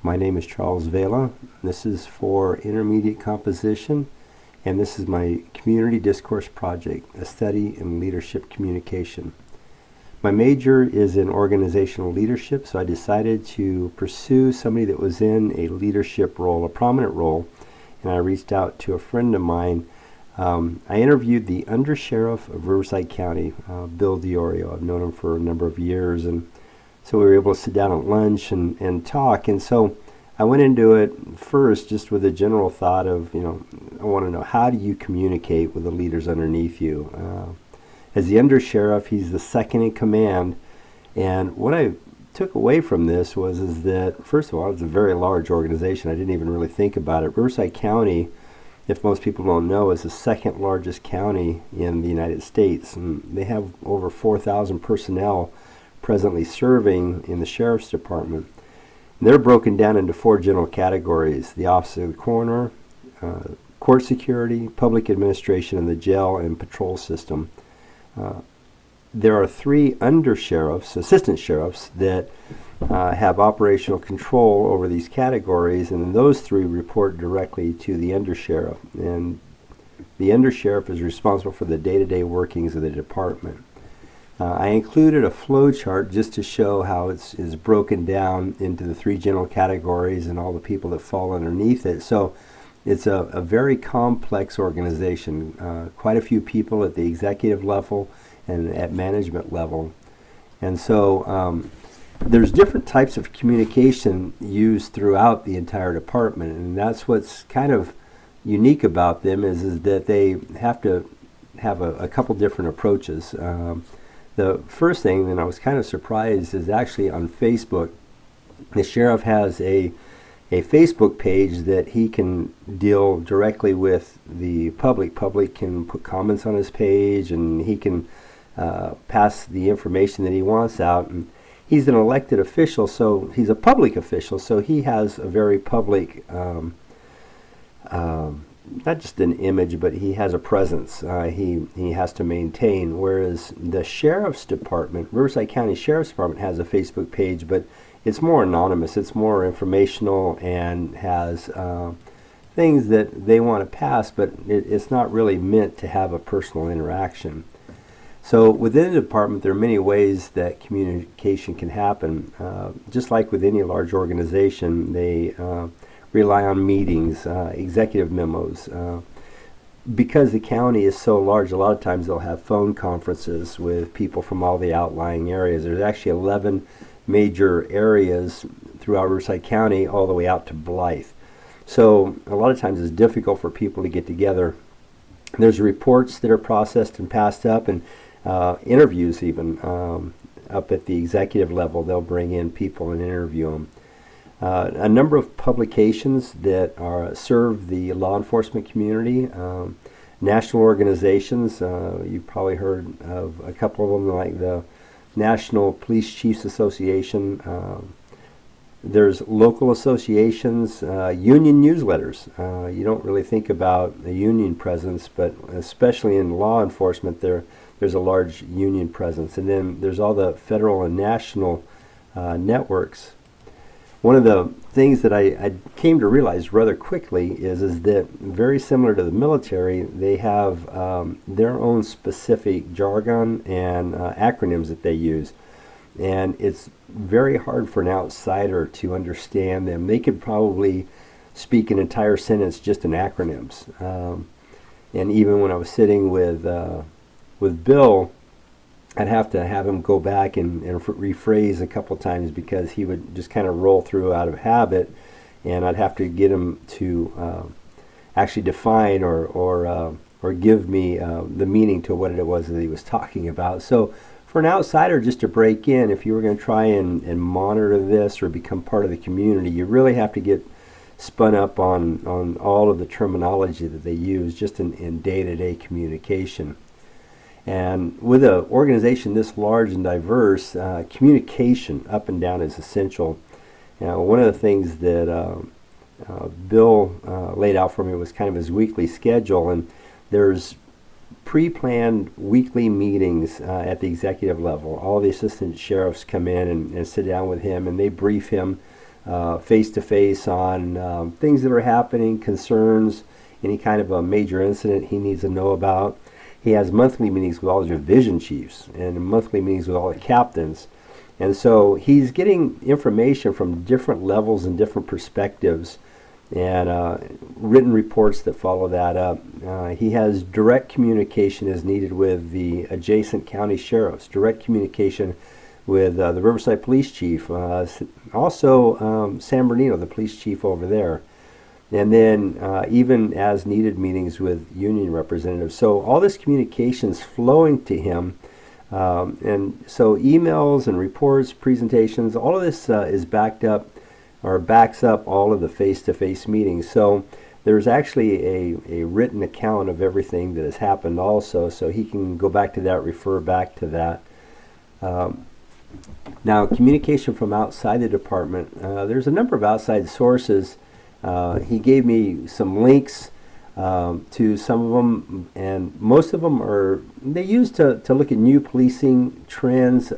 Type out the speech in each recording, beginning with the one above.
My name is Charles Vela. This is for intermediate composition, and this is my community discourse project, a study in leadership communication. My major is in organizational leadership, so I decided to pursue somebody that was in a leadership role, a prominent role, and I reached out to a friend of mine. I interviewed the undersheriff of Riverside County, Bill Diorio. I've known him for a number of years, and so we were able to sit down at lunch and talk. And so I went into it first just with a general thought of, I want to know, how do you communicate with the leaders underneath you? As the undersheriff, he's the second in command. And what I took away from this is that, first of all, it's a very large organization. I didn't even really think about it. Riverside County, if most people don't know, is the second largest county in the United States. And they have over 4,000 personnel presently serving in the Sheriff's Department. And they're broken down into four general categories: the Office of the Coroner, Court Security, Public Administration, and the Jail and Patrol System. There are three undersheriffs, assistant sheriffs, that have operational control over these categories, and those three report directly to the undersheriff. And the undersheriff is responsible for the day-to-day workings of the department. I included a flow chart just to show how it's broken down into the three general categories and all the people that fall underneath it. So it's a very complex organization, quite a few people at the executive level and at management level. And so there's different types of communication used throughout the entire department, and that's what's kind of unique about them is that they have to have a couple different approaches. The first thing, and I was kind of surprised, is actually on Facebook. The sheriff has a Facebook page that he can deal directly with the public. Public can put comments on his page, and he can pass the information that he wants out. And he's an elected official, so he's a public official, so he has a very public not just an image, but he has a presence he has to maintain. Whereas the Sheriff's Department, Riverside County Sheriff's Department, has a Facebook page, but it's more anonymous. It's more informational and has things that they want to pass, but it's not really meant to have a personal interaction. So within the department, there are many ways that communication can happen. Just like with any large organization, they rely on meetings, executive memos. Because the county is so large, a lot of times they'll have phone conferences with people from all the outlying areas. There's actually 11 major areas throughout Riverside County all the way out to Blythe. So a lot of times it's difficult for people to get together. There's reports that are processed and passed up, and interviews even. Up at the executive level, they'll bring in people and interview them. A number of publications that serve the law enforcement community, national organizations. You've probably heard of a couple of them, like the National Police Chiefs Association. There's local associations, union newsletters. You don't really think about a union presence, but especially in law enforcement, there's a large union presence. And then there's all the federal and national networks. One of the things that I came to realize rather quickly is that, very similar to the military, they have their own specific jargon and acronyms that they use. And it's very hard for an outsider to understand them. They could probably speak an entire sentence just in acronyms. And even when I was sitting with Bill, I'd have him go back and rephrase a couple times, because he would just kind of roll through out of habit, and I'd have to get him to actually define or give me the meaning to what it was that he was talking about. So for an outsider just to break in, if you were going to try and monitor this or become part of the community, you really have to get spun up on all of the terminology that they use just in day-to-day communication. And with an organization this large and diverse, communication up and down is essential. One of the things that Bill laid out for me was kind of his weekly schedule, and there's pre-planned weekly meetings at the executive level. All the assistant sheriffs come in and sit down with him, and they brief him face-to-face on things that are happening, concerns, any kind of a major incident he needs to know about. He has monthly meetings with all the division chiefs and monthly meetings with all the captains. And so he's getting information from different levels and different perspectives, and written reports that follow that up. He has direct communication as needed with the adjacent county sheriffs, direct communication with the Riverside Police Chief, also San Bernardino, the police chief over there, and then even as needed meetings with union representatives. So all this communication is flowing to him, and so emails and reports, presentations, all of this is backed up or backs up all of the face-to-face meetings. So there's actually a written account of everything that has happened also, so he can go back to that, refer back to that. Now, communication from outside the department, there's a number of outside sources. He gave me some links to some of them, and most of them they used to look at new policing trends,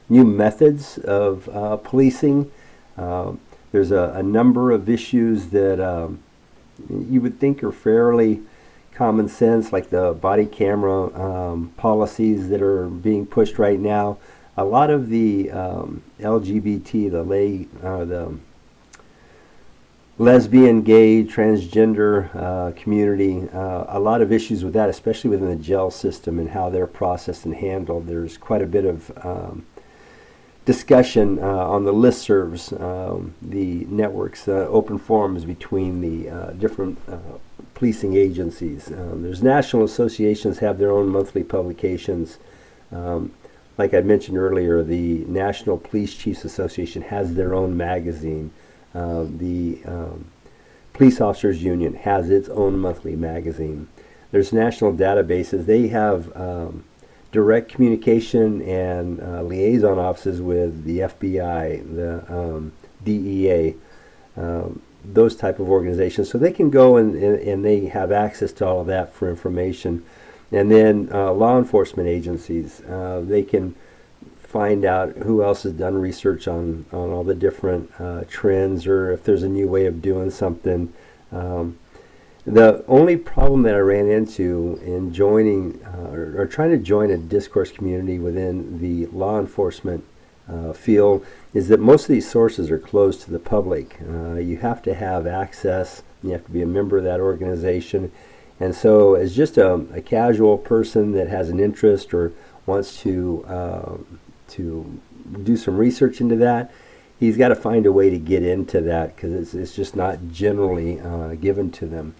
new methods of policing. There's a number of issues that you would think are fairly common sense, like the body camera policies that are being pushed right now. A lot of the LGBT, the lesbian, gay, transgender community, a lot of issues with that, especially within the jail system and how they're processed and handled. There's quite a bit of discussion on the listservs, the networks, open forums between the different policing agencies. There's national associations have their own monthly publications. Like I mentioned earlier, the National Police Chiefs Association has their own magazine. The Police Officers Union has its own monthly magazine. There's national databases. They have direct communication and liaison offices with the FBI, the DEA, those type of organizations. So they can go and they have access to all of that for information. And then law enforcement agencies, they can find out who else has done research on all the different trends, or if there's a new way of doing something. The only problem that I ran into in joining or trying to join a discourse community within the law enforcement field is that most of these sources are closed to the public. You have to have access, you have to be a member of that organization. And so as just a casual person that has an interest or wants to do some research into that, he's got to find a way to get into that, because it's just not generally given to them.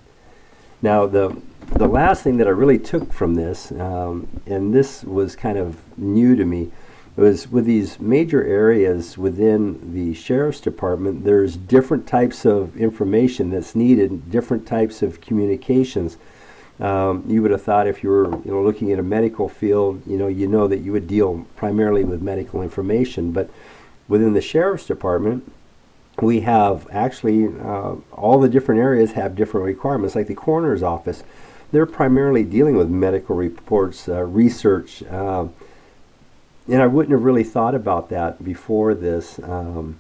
Now, the last thing that I really took from this, and this was kind of new to me, was with these major areas within the Sheriff's Department, there's different types of information that's needed, different types of communications. You would have thought if you were looking at a medical field, you know that you would deal primarily with medical information, but within the Sheriff's Department, we have actually all the different areas have different requirements. Like the coroner's office, they're primarily dealing with medical reports, research, and I wouldn't have really thought about that before this. I'm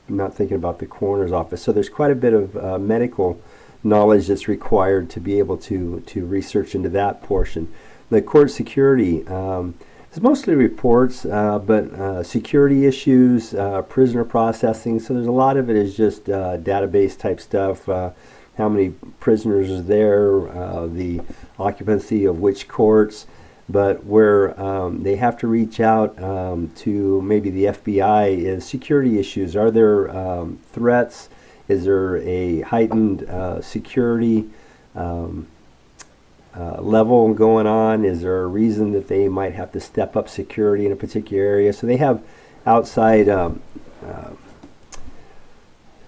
not thinking about the coroner's office. So there's quite a bit of medical knowledge that's required to be able to research into that portion. The court security is mostly reports, but security issues, prisoner processing. So there's a lot of it is just database type stuff. How many prisoners are there, the occupancy of which courts, but where they have to reach out to maybe the FBI is security issues. Are there threats? Is there a heightened security level going on? Is there a reason that they might have to step up security in a particular area? So they have outside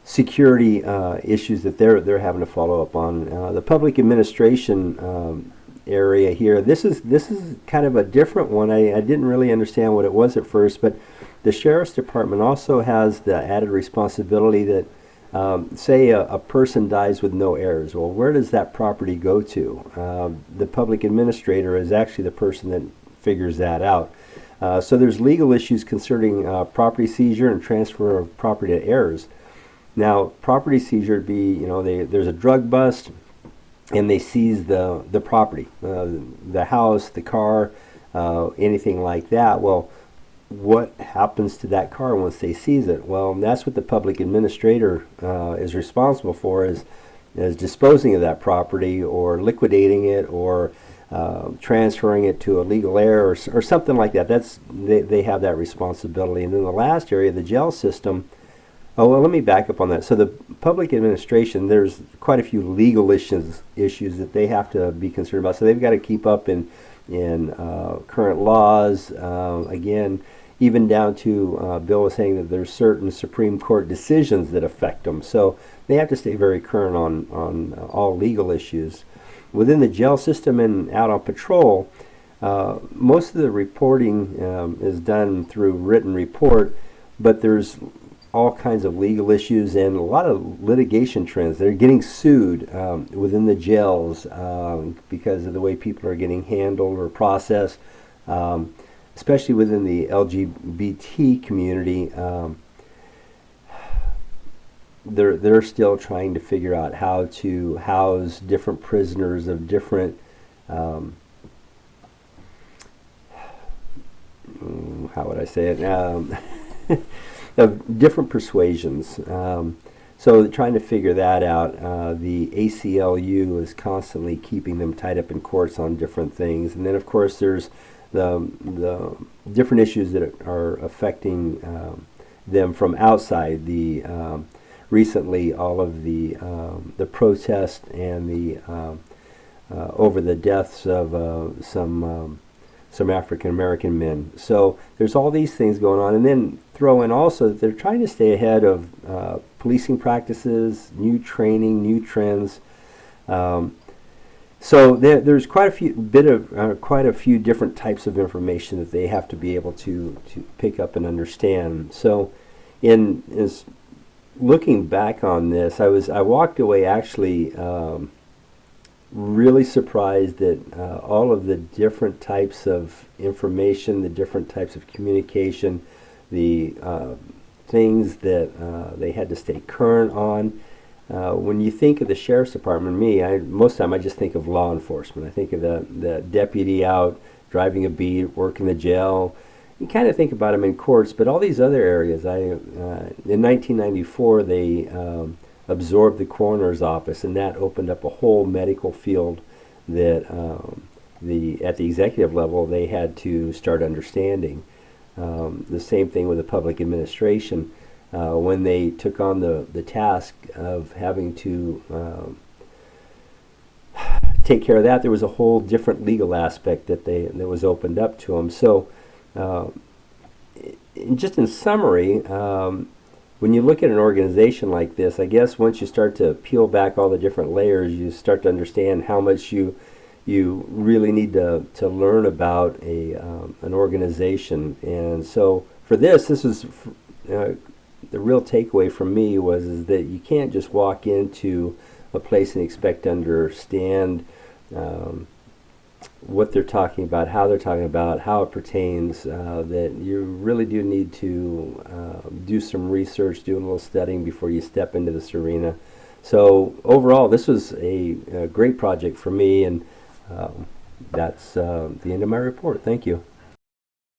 security issues that they're having to follow up on. The public administration area here, this is kind of a different one. I didn't really understand what it was at first, but the Sheriff's Department also has the added responsibility that say a person dies with no heirs. Well, where does that property go to? The public administrator is actually the person that figures that out. So there's legal issues concerning property seizure and transfer of property to heirs. Now, property seizure would be, there's a drug bust, and they seize the property, the house, the car, anything like that. Well, what happens to that car once they seize it? Well, that's what the public administrator is responsible for, is disposing of that property or liquidating it or transferring it to a legal heir or something like that. They have that responsibility. And then the last area, the jail system. Oh, well, let me back up on that. So the public administration, there's quite a few legal issues that they have to be concerned about. So they've got to keep up in current laws. Again, even down to Bill was saying that there's certain Supreme Court decisions that affect them. So they have to stay very current on all legal issues. Within the jail system and out on patrol, most of the reporting is done through written report, but there's all kinds of legal issues and a lot of litigation trends. They're getting sued within the jails because of the way people are getting handled or processed, especially within the LGBT community. They're still trying to figure out how to house different prisoners of different how would I say it? Of different persuasions. So trying to figure that out. The ACLU is constantly keeping them tied up in courts on different things. And then, of course, there's the different issues that are affecting them from outside. Recently, all of the protest and the over the deaths of some African American men. So there's all these things going on, and then throw in also that they're trying to stay ahead of policing practices, new training, new trends. So there's quite a few different types of information that they have to be able to pick up and understand. So in looking back on this, I walked away actually really surprised that all of the different types of information, the different types of communication, the things that they had to stay current on. When you think of the sheriff's department, most of the time I just think of law enforcement. I think of the deputy out driving a beat, working the jail. You kind of think about them in courts, but all these other areas. In 1994, they absorbed the coroner's office, and that opened up a whole medical field that at the executive level they had to start understanding. The same thing with the public administration. When they took on the task of having to take care of that, there was a whole different legal aspect that was opened up to them. So just in summary, when you look at an organization like this, I guess once you start to peel back all the different layers, you start to understand how much you really need to learn about an organization. And so for this is the real takeaway from me is that you can't just walk into a place and expect to understand what they're talking about, how they're talking about, how it pertains, that you really do need to do some research, do a little studying before you step into this arena. So overall, this was a great project for me, and that's the end of my report. Thank you.